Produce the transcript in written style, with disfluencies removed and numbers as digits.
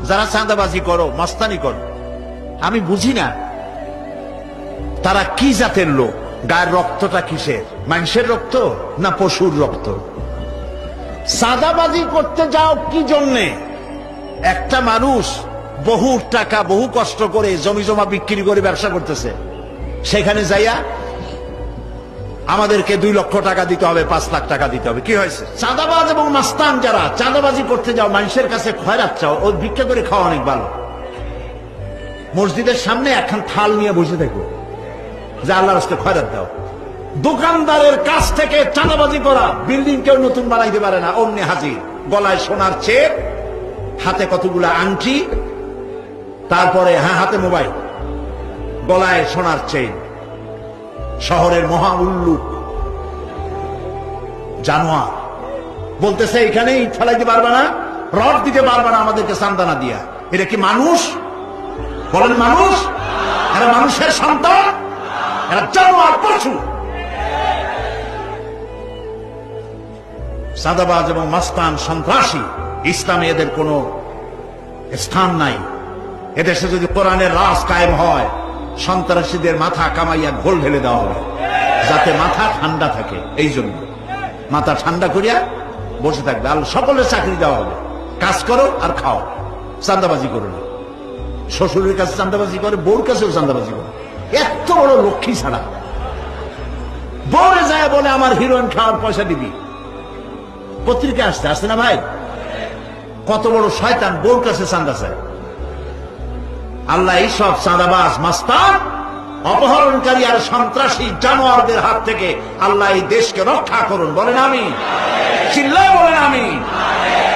যারা চাঁদাবাজি করো, মাস্তানি করো, আমি বুঝি না তারা কি জাতের লোক। গায়ের রক্তটা কিসের? মানুষের রক্ত না পশুর রক্ত? চাঁদাবাজি করতে যাও কি জন্যে? একটা মানুষ বহু টাকা বহু কষ্ট করে জমি জমা বিক্রি করে ব্যবসা করতেছে, সেখানে যাইয়া আমাদেরকে 2 লক্ষ টাকা দিতে হবে, 5 লাখ টাকা দিতে হবে। কি হয়েছে? চাঁদাবাজ এবং মাস্তান যারা চাঁদাবাজি করতে যাও, মানুষের কাছে খয়রাত চাও, ও ভিক্ষা করে খাওয়া অনেক ভালো। মসজিদের সামনে একখান থাল নিয়ে বসে থাকো, যে আল্লাহর রাস্তায় খয়রাত দাও। দোকানদারের কাছ থেকে চাঁদাবাজি করা, বিল্ডিং কেউ নতুন বানাইতে পারে না, অমনি হাজির। গলায় সোনার চেন, হাতে কতগুলা আংটি, তারপরে হাতে মোবাইল, গলায় সোনার চেন। শহরের মহা উল্লুক জানোয়ার বলতেছে এখানে ইট ফেলাইতে পারবে না, রড দিতে পারবে না আমাদেরকে সান্তানা দিয়া। এটা কি মানুষ? বলেন মানুষ? এরা মানুষের সন্তান? এরা জানোয়ার, পশু। চাঁদাবাজ এবং মাস্তান, সন্ত্রাসী, ইসলামে এদের কোনো স্থান নাই। এদেশে যদি কোরআনের রাজ কায়েম হয়, সন্ত্রাসীদের মাথা কামাইয়া ঘোল ঢেলে দেওয়া হবে, যাতে মাথা ঠান্ডা থাকে। এই জন্য মাথা ঠান্ডা করিয়া বসে থাকবে। আর সকলের চাকরি দেওয়া হবে, কাজ করো আর খাও, চাঁদাবাজি করো না। শ্বশুরের কাছে চাঁদাবাজি করে, বউর কাছেও চাঁদাবাজি করে। এত বড় লক্ষ্মী ছাড়া বউরে যায় বলে আমার হিরোইন খাওয়ার পয়সা দিবি। পত্রিকা আসছে না ভাই? কত বড় শয়তান, বউর কাছে চাঁদা চায়। আল্লাহ এইসব চাঁদাবাজ, মাস্তান, অপহরণকারী আর সন্ত্রাসী জানোয়ারদের হাত থেকে আল্লাহ এই দেশকে রক্ষা করুন। বলেন আমিন। চিল্লায় বলেন আমিন।